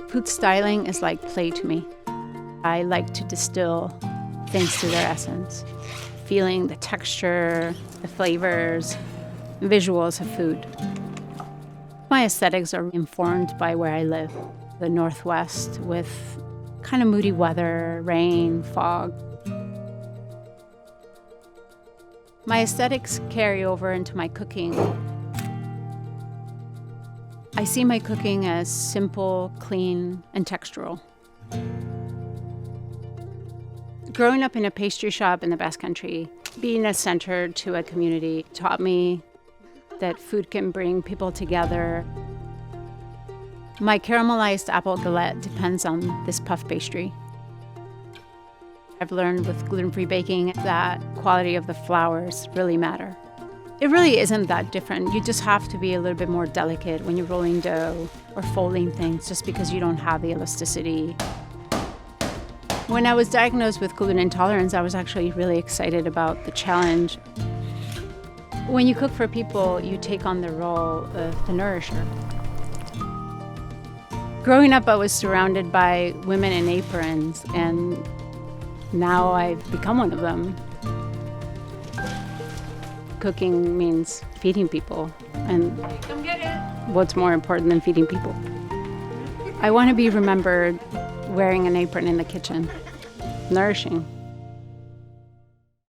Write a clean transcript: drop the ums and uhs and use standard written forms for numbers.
Food styling is like play to me. I like to distill things to their essence, feeling the texture, the flavors, visuals of food. My aesthetics are informed by where I live, the Northwest, with kind of moody weather, rain, fog. My aesthetics carry over into my cooking. I see my cooking as simple, clean, and textural. Growing up in a pastry shop in the Basque Country, being a center to a community taught me that food can bring people together. My caramelized apple galette depends on this puff pastry. I've learned with gluten-free baking that quality of the flours really matter. It really isn't that different. You just have to be a little bit more delicate when you're rolling dough or folding things just because you don't have the elasticity. When I was diagnosed with gluten intolerance, I was actually really excited about the challenge. When you cook for people, you take on the role of the nourisher. Growing up, I was surrounded by women in aprons, and now I've become one of them. Cooking means feeding people, and what's more important than feeding people? I want to be remembered wearing an apron in the kitchen, nourishing.